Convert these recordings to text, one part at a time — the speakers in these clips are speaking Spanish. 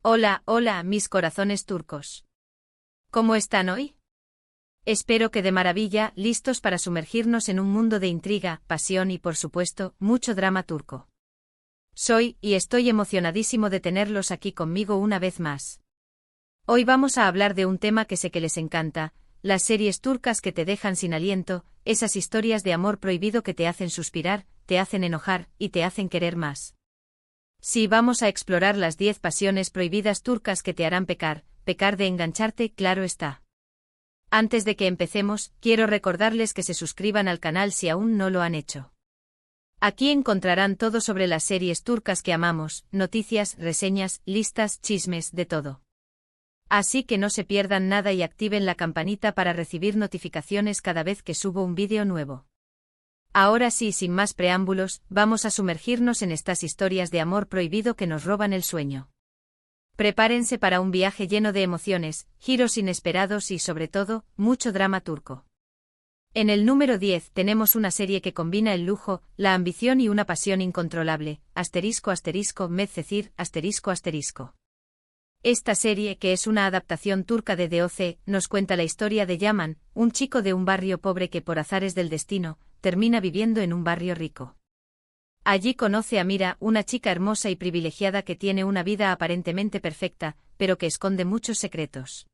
Hola, hola, mis corazones turcos. ¿Cómo están hoy? Espero que de maravilla, listos para sumergirnos en un mundo de intriga, pasión y, por supuesto, mucho drama turco. Y estoy emocionadísimo de tenerlos aquí conmigo una vez más. Hoy vamos a hablar de un tema que sé que les encanta, las series turcas que te dejan sin aliento, esas historias de amor prohibido que te hacen suspirar, te hacen enojar y te hacen querer más. Sí, vamos a explorar las 10 pasiones prohibidas turcas que te harán pecar de engancharte, claro está. Antes de que empecemos, quiero recordarles que se suscriban al canal si aún no lo han hecho. Aquí encontrarán todo sobre las series turcas que amamos, noticias, reseñas, listas, chismes, de todo. Así que no se pierdan nada y activen la campanita para recibir notificaciones cada vez que subo un vídeo nuevo. Ahora sí, sin más preámbulos, vamos a sumergirnos en estas historias de amor prohibido que nos roban el sueño. Prepárense para un viaje lleno de emociones, giros inesperados y, sobre todo, mucho drama turco. En el número 10 tenemos una serie que combina el lujo, la ambición y una pasión incontrolable, **Medcezir**. Esta serie, que es una adaptación turca de DOC, nos cuenta la historia de Yaman, un chico de un barrio pobre que por azares del destino, termina viviendo en un barrio rico. Allí conoce a Mira, una chica hermosa y privilegiada que tiene una vida aparentemente perfecta, pero que esconde muchos secretos.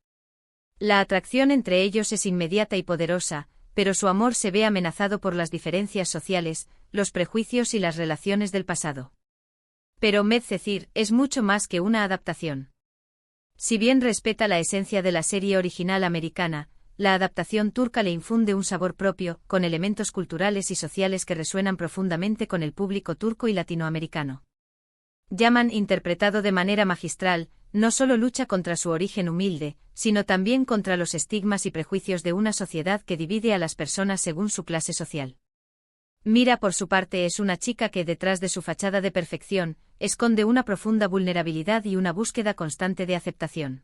La atracción entre ellos es inmediata y poderosa, pero su amor se ve amenazado por las diferencias sociales, los prejuicios y las relaciones del pasado. Pero Medcezir es mucho más que una adaptación. Si bien respeta la esencia de la serie original americana, la adaptación turca le infunde un sabor propio, con elementos culturales y sociales que resuenan profundamente con el público turco y latinoamericano. Yaman, interpretado de manera magistral, no solo lucha contra su origen humilde, sino también contra los estigmas y prejuicios de una sociedad que divide a las personas según su clase social. Mira, por su parte, es una chica que, detrás de su fachada de perfección, esconde una profunda vulnerabilidad y una búsqueda constante de aceptación.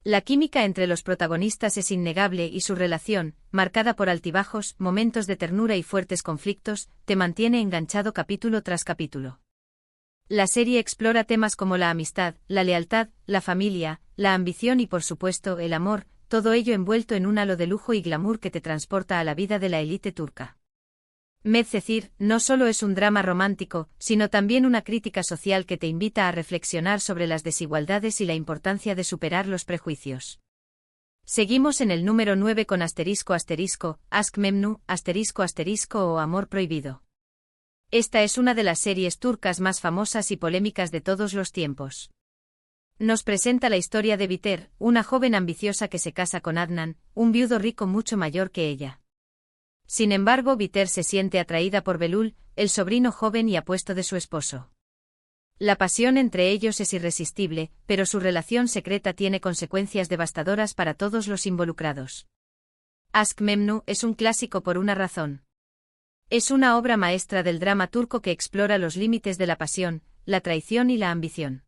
La química entre los protagonistas es innegable y su relación, marcada por altibajos, momentos de ternura y fuertes conflictos, te mantiene enganchado capítulo tras capítulo. La serie explora temas como la amistad, la lealtad, la familia, la ambición y, por supuesto, el amor, todo ello envuelto en un halo de lujo y glamour que te transporta a la vida de la élite turca. Medcezir no solo es un drama romántico, sino también una crítica social que te invita a reflexionar sobre las desigualdades y la importancia de superar los prejuicios. Seguimos en el número 9 con **Aşk Memnu** o Amor Prohibido. Esta es una de las series turcas más famosas y polémicas de todos los tiempos. Nos presenta la historia de Biter, una joven ambiciosa que se casa con Adnan, un viudo rico mucho mayor que ella. Sin embargo, Biter se siente atraída por Belul, el sobrino joven y apuesto de su esposo. La pasión entre ellos es irresistible, pero su relación secreta tiene consecuencias devastadoras para todos los involucrados. Aşk Memnu es un clásico por una razón. Es una obra maestra del drama turco que explora los límites de la pasión, la traición y la ambición.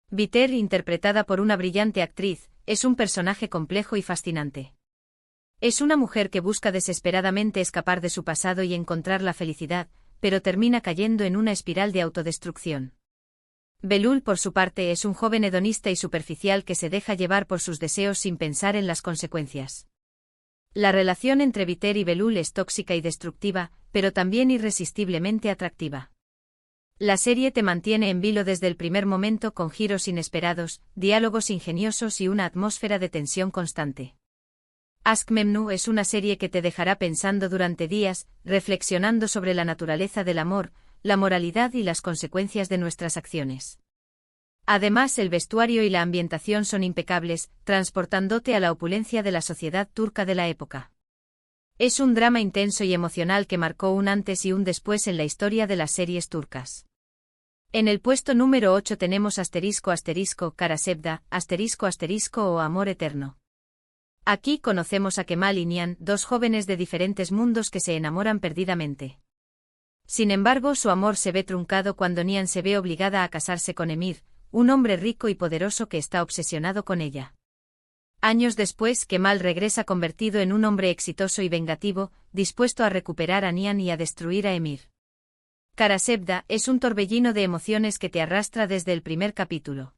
Biter, interpretada por una brillante actriz, es un personaje complejo y fascinante. Es una mujer que busca desesperadamente escapar de su pasado y encontrar la felicidad, pero termina cayendo en una espiral de autodestrucción. Belul, por su parte, es un joven hedonista y superficial que se deja llevar por sus deseos sin pensar en las consecuencias. La relación entre Biter y Belul es tóxica y destructiva, pero también irresistiblemente atractiva. La serie te mantiene en vilo desde el primer momento con giros inesperados, diálogos ingeniosos y una atmósfera de tensión constante. Aşk Memnu es una serie que te dejará pensando durante días, reflexionando sobre la naturaleza del amor, la moralidad y las consecuencias de nuestras acciones. Además, el vestuario y la ambientación son impecables, transportándote a la opulencia de la sociedad turca de la época. Es un drama intenso y emocional que marcó un antes y un después en la historia de las series turcas. En el puesto número 8 tenemos **Karasevda** o Amor Eterno. Aquí conocemos a Kemal y Nihan, dos jóvenes de diferentes mundos que se enamoran perdidamente. Sin embargo, su amor se ve truncado cuando Nihan se ve obligada a casarse con Emir, un hombre rico y poderoso que está obsesionado con ella. Años después, Kemal regresa convertido en un hombre exitoso y vengativo, dispuesto a recuperar a Nihan y a destruir a Emir. Karasevda es un torbellino de emociones que te arrastra desde el primer capítulo.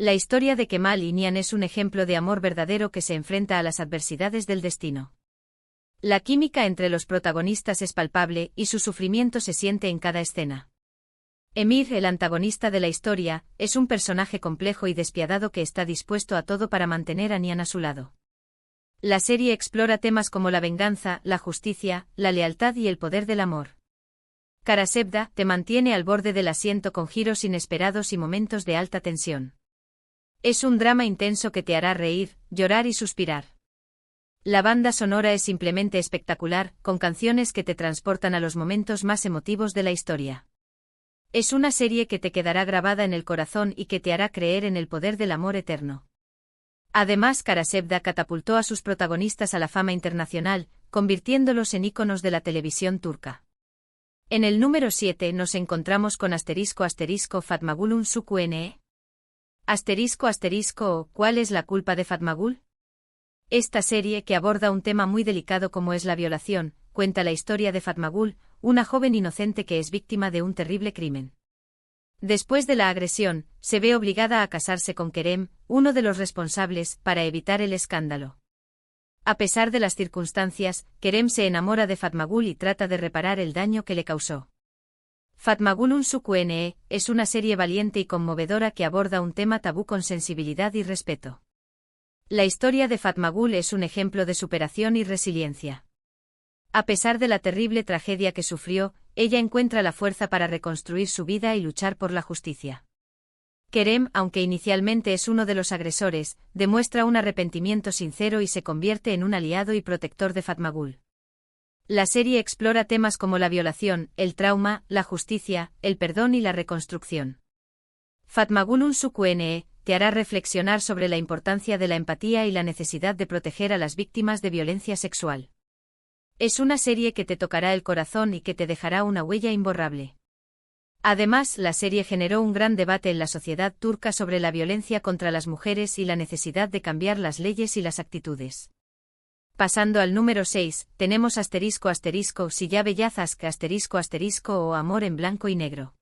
La historia de Kemal y Nihan es un ejemplo de amor verdadero que se enfrenta a las adversidades del destino. La química entre los protagonistas es palpable y su sufrimiento se siente en cada escena. Emir, el antagonista de la historia, es un personaje complejo y despiadado que está dispuesto a todo para mantener a Nihan a su lado. La serie explora temas como la venganza, la justicia, la lealtad y el poder del amor. Karasevda te mantiene al borde del asiento con giros inesperados y momentos de alta tensión. Es un drama intenso que te hará reír, llorar y suspirar. La banda sonora es simplemente espectacular, con canciones que te transportan a los momentos más emotivos de la historia. Es una serie que te quedará grabada en el corazón y que te hará creer en el poder del amor eterno. Además, Karasevda catapultó a sus protagonistas a la fama internacional, convirtiéndolos en íconos de la televisión turca. En el número 7 nos encontramos con **Fatmagul'un Sukuene. ¿Cuál es la culpa de Fatmagul? Esta serie, que aborda un tema muy delicado como es la violación, cuenta la historia de Fatmagul, una joven inocente que es víctima de un terrible crimen. Después de la agresión, se ve obligada a casarse con Kerem, uno de los responsables, para evitar el escándalo. A pesar de las circunstancias, Kerem se enamora de Fatmagul y trata de reparar el daño que le causó. Fatmagul'un Sukuene es una serie valiente y conmovedora que aborda un tema tabú con sensibilidad y respeto. La historia de Fatmagul es un ejemplo de superación y resiliencia. A pesar de la terrible tragedia que sufrió, ella encuentra la fuerza para reconstruir su vida y luchar por la justicia. Kerem, aunque inicialmente es uno de los agresores, demuestra un arrepentimiento sincero y se convierte en un aliado y protector de Fatmagul. La serie explora temas como la violación, el trauma, la justicia, el perdón y la reconstrucción. Fatmagul'un Sukuene te hará reflexionar sobre la importancia de la empatía y la necesidad de proteger a las víctimas de violencia sexual. Es una serie que te tocará el corazón y que te dejará una huella imborrable. Además, la serie generó un gran debate en la sociedad turca sobre la violencia contra las mujeres y la necesidad de cambiar las leyes y las actitudes. Pasando al número 6, tenemos **Si Beyazazk o Amor en blanco y negro.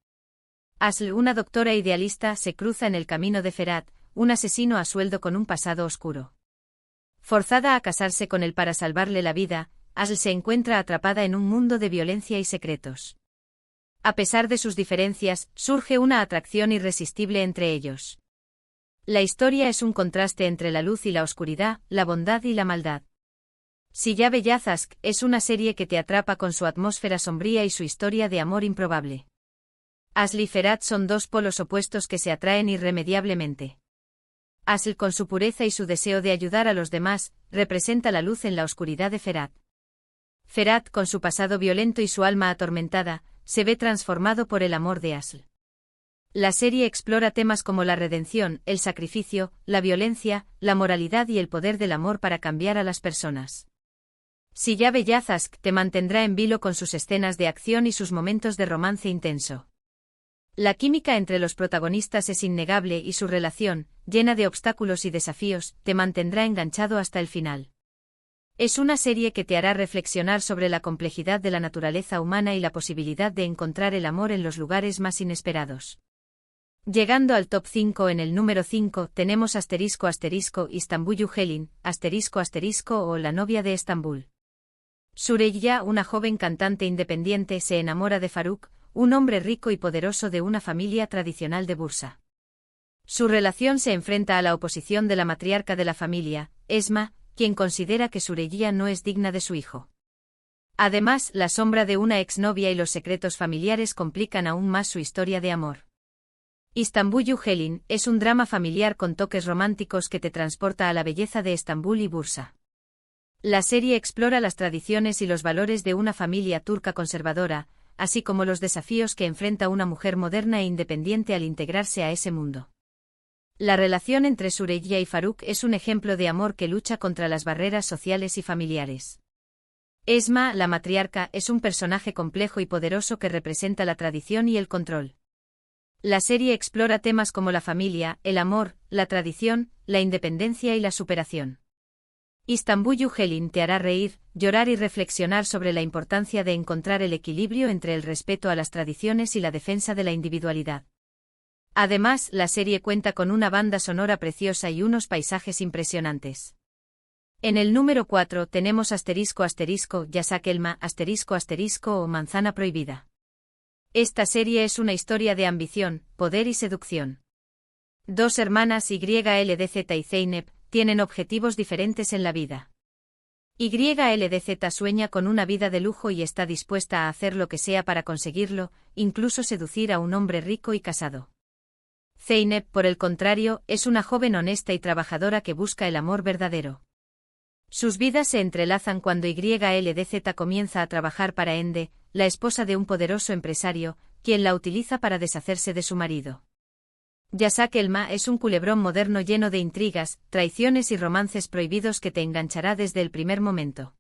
Asl, una doctora idealista, se cruza en el camino de Ferhat, un asesino a sueldo con un pasado oscuro. Forzada a casarse con él para salvarle la vida, Asl se encuentra atrapada en un mundo de violencia y secretos. A pesar de sus diferencias, surge una atracción irresistible entre ellos. La historia es un contraste entre la luz y la oscuridad, la bondad y la maldad. Si Beyazazk es una serie que te atrapa con su atmósfera sombría y su historia de amor improbable. Asl y Ferhat son dos polos opuestos que se atraen irremediablemente. Asl, con su pureza y su deseo de ayudar a los demás, representa la luz en la oscuridad de Ferhat. Ferhat, con su pasado violento y su alma atormentada, se ve transformado por el amor de Asl. La serie explora temas como la redención, el sacrificio, la violencia, la moralidad y el poder del amor para cambiar a las personas. Si Beyazazk te mantendrá en vilo con sus escenas de acción y sus momentos de romance intenso. La química entre los protagonistas es innegable y su relación, llena de obstáculos y desafíos, te mantendrá enganchado hasta el final. Es una serie que te hará reflexionar sobre la complejidad de la naturaleza humana y la posibilidad de encontrar el amor en los lugares más inesperados. Llegando al top 5, en el número 5 tenemos **Istanbul'u Helin, o La novia de Estambul. Süreyya, una joven cantante independiente, se enamora de Faruk, un hombre rico y poderoso de una familia tradicional de Bursa. Su relación se enfrenta a la oposición de la matriarca de la familia, Esma, quien considera que Süreyya no es digna de su hijo. Además, la sombra de una exnovia y los secretos familiares complican aún más su historia de amor. Istanbul'u Helin es un drama familiar con toques románticos que te transporta a la belleza de Estambul y Bursa. La serie explora las tradiciones y los valores de una familia turca conservadora, así como los desafíos que enfrenta una mujer moderna e independiente al integrarse a ese mundo. La relación entre Süreyya y Faruk es un ejemplo de amor que lucha contra las barreras sociales y familiares. Esma, la matriarca, es un personaje complejo y poderoso que representa la tradición y el control. La serie explora temas como la familia, el amor, la tradición, la independencia y la superación. Istanbul'u Helin te hará reír, llorar y reflexionar sobre la importancia de encontrar el equilibrio entre el respeto a las tradiciones y la defensa de la individualidad. Además, la serie cuenta con una banda sonora preciosa y unos paisajes impresionantes. En el número 4 tenemos ***, Elma, ***, o Manzana Prohibida. Esta serie es una historia de ambición, poder y seducción. Dos hermanas YLDZ y Zeynep tienen objetivos diferentes en la vida. YLDZ sueña con una vida de lujo y está dispuesta a hacer lo que sea para conseguirlo, incluso seducir a un hombre rico y casado. Zeynep, por el contrario, es una joven honesta y trabajadora que busca el amor verdadero. Sus vidas se entrelazan cuando YLDZ comienza a trabajar para Ende, la esposa de un poderoso empresario, quien la utiliza para deshacerse de su marido. Elma es un culebrón moderno lleno de intrigas, traiciones y romances prohibidos que te enganchará desde el primer momento.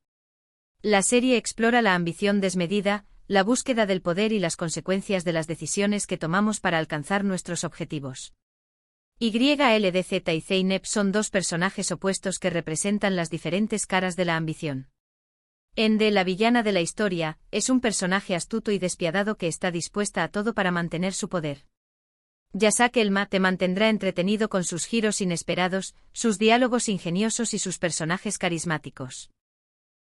La serie explora la ambición desmedida, la búsqueda del poder y las consecuencias de las decisiones que tomamos para alcanzar nuestros objetivos. YLDZ y Zeynep son dos personajes opuestos que representan las diferentes caras de la ambición. Ende, la villana de la historia, es un personaje astuto y despiadado que está dispuesta a todo para mantener su poder. Elma te mantendrá entretenido con sus giros inesperados, sus diálogos ingeniosos y sus personajes carismáticos.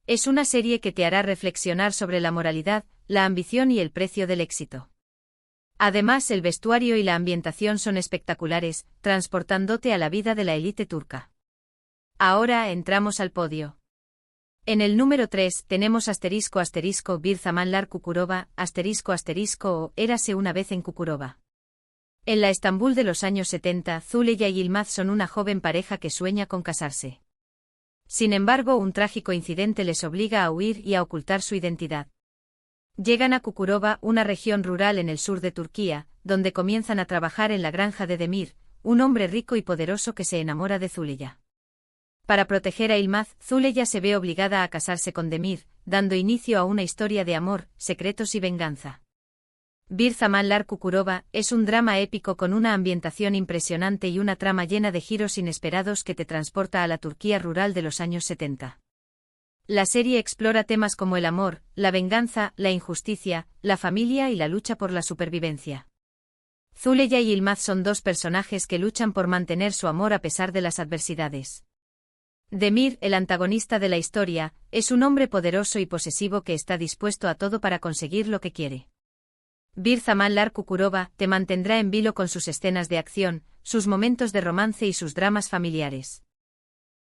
Es una serie que te hará reflexionar sobre la moralidad, la ambición y el precio del éxito. Además, el vestuario y la ambientación son espectaculares, transportándote a la vida de la élite turca. Ahora entramos al podio. En el número 3 tenemos ***, Bir Zamanlar Kukurova, ***, o Érase una vez en Kukurova. En la Estambul de los años 70, Zuleya y Yilmaz son una joven pareja que sueña con casarse. Sin embargo, un trágico incidente les obliga a huir y a ocultar su identidad. Llegan a Kukurova, una región rural en el sur de Turquía, donde comienzan a trabajar en la granja de Demir, un hombre rico y poderoso que se enamora de Zuleya. Para proteger a Yilmaz, Zuleya se ve obligada a casarse con Demir, dando inicio a una historia de amor, secretos y venganza. Bir Zamanlar Kukurova es un drama épico con una ambientación impresionante y una trama llena de giros inesperados que te transporta a la Turquía rural de los años 70. La serie explora temas como el amor, la venganza, la injusticia, la familia y la lucha por la supervivencia. Zuleya y Yilmaz son dos personajes que luchan por mantener su amor a pesar de las adversidades. Demir, el antagonista de la historia, es un hombre poderoso y posesivo que está dispuesto a todo para conseguir lo que quiere. Bir Zamanlar Kukurova te mantendrá en vilo con sus escenas de acción, sus momentos de romance y sus dramas familiares.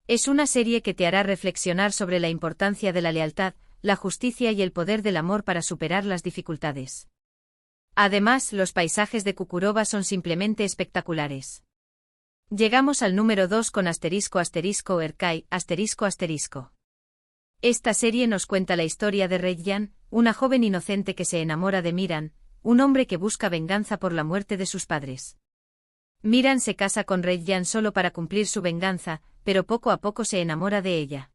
Es una serie que te hará reflexionar sobre la importancia de la lealtad, la justicia y el poder del amor para superar las dificultades. Además, los paisajes de Kukurova son simplemente espectaculares. Llegamos al número 2 con ***, Erkay, ***. Esta serie nos cuenta la historia de Reyyan, una joven inocente que se enamora de Miran, un hombre que busca venganza por la muerte de sus padres. Miran se casa con Reyyan solo para cumplir su venganza, pero poco a poco se enamora de ella.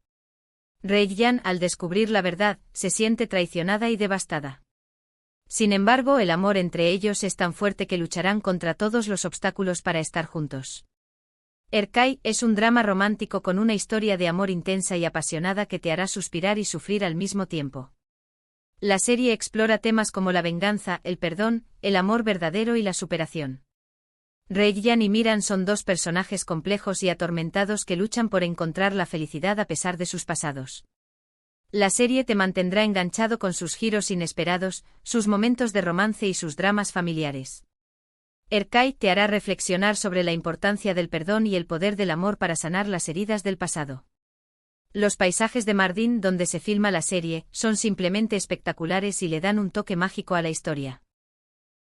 Reyyan, al descubrir la verdad, se siente traicionada y devastada. Sin embargo, el amor entre ellos es tan fuerte que lucharán contra todos los obstáculos para estar juntos. Erkay es un drama romántico con una historia de amor intensa y apasionada que te hará suspirar y sufrir al mismo tiempo. La serie explora temas como la venganza, el perdón, el amor verdadero y la superación. Reyyan y Miran son dos personajes complejos y atormentados que luchan por encontrar la felicidad a pesar de sus pasados. La serie te mantendrá enganchado con sus giros inesperados, sus momentos de romance y sus dramas familiares. Erkay te hará reflexionar sobre la importancia del perdón y el poder del amor para sanar las heridas del pasado. Los paisajes de Mardin, donde se filma la serie, son simplemente espectaculares y le dan un toque mágico a la historia.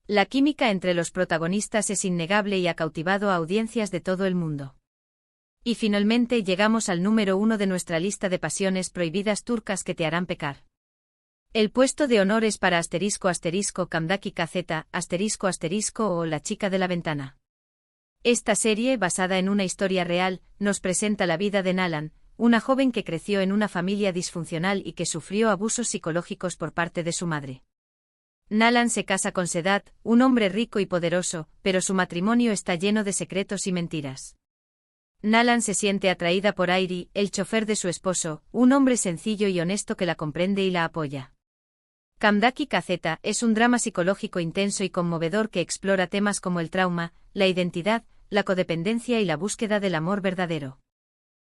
La química entre los protagonistas es innegable y ha cautivado a audiencias de todo el mundo. Y finalmente llegamos al número 1 de nuestra lista de pasiones prohibidas turcas que te harán pecar. El puesto de honor es para ***, Kazeta, ***, o La chica de la ventana. Esta serie, basada en una historia real, nos presenta la vida de Nalan, una joven que creció en una familia disfuncional y que sufrió abusos psicológicos por parte de su madre. Nalan se casa con Sedat, un hombre rico y poderoso, pero su matrimonio está lleno de secretos y mentiras. Nalan se siente atraída por Airi, el chofer de su esposo, un hombre sencillo y honesto que la comprende y la apoya. Camdaki Kazeta es un drama psicológico intenso y conmovedor que explora temas como el trauma, la identidad, la codependencia y la búsqueda del amor verdadero.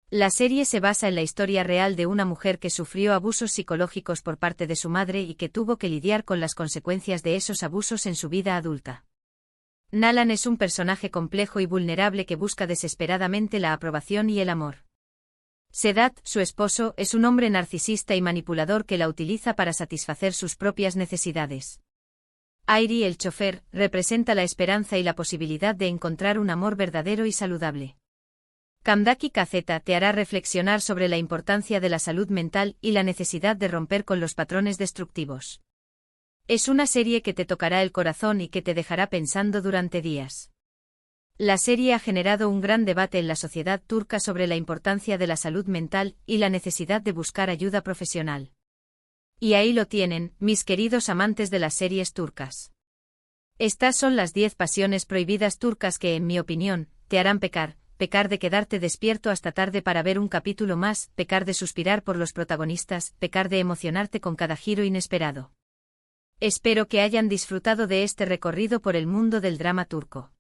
La serie se basa en la historia real de una mujer que sufrió abusos psicológicos por parte de su madre y que tuvo que lidiar con las consecuencias de esos abusos en su vida adulta. Nalan es un personaje complejo y vulnerable que busca desesperadamente la aprobación y el amor. Sedat, su esposo, es un hombre narcisista y manipulador que la utiliza para satisfacer sus propias necesidades. Airi, el chofer, representa la esperanza y la posibilidad de encontrar un amor verdadero y saludable. Camdaki Kazeta te hará reflexionar sobre la importancia de la salud mental y la necesidad de romper con los patrones destructivos. Es una serie que te tocará el corazón y que te dejará pensando durante días. La serie ha generado un gran debate en la sociedad turca sobre la importancia de la salud mental y la necesidad de buscar ayuda profesional. Y ahí lo tienen, mis queridos amantes de las series turcas. Estas son las 10 pasiones prohibidas turcas que, en mi opinión, te harán pecar de quedarte despierto hasta tarde para ver un capítulo más, pecar de suspirar por los protagonistas, pecar de emocionarte con cada giro inesperado. Espero que hayan disfrutado de este recorrido por el mundo del drama turco.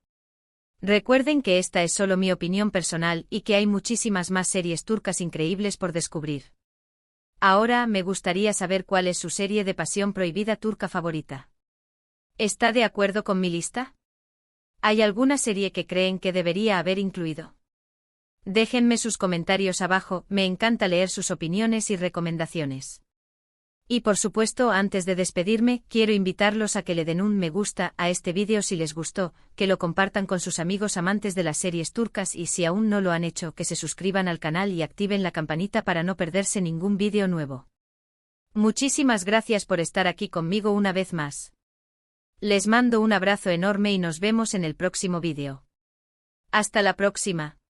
Recuerden que esta es solo mi opinión personal y que hay muchísimas más series turcas increíbles por descubrir. Ahora me gustaría saber cuál es su serie de pasión prohibida turca favorita. ¿Está de acuerdo con mi lista? ¿Hay alguna serie que creen que debería haber incluido? Déjenme sus comentarios abajo, me encanta leer sus opiniones y recomendaciones. Y por supuesto, antes de despedirme, quiero invitarlos a que le den un me gusta a este vídeo si les gustó, que lo compartan con sus amigos amantes de las series turcas y si aún no lo han hecho, que se suscriban al canal y activen la campanita para no perderse ningún vídeo nuevo. Muchísimas gracias por estar aquí conmigo una vez más. Les mando un abrazo enorme y nos vemos en el próximo vídeo. Hasta la próxima.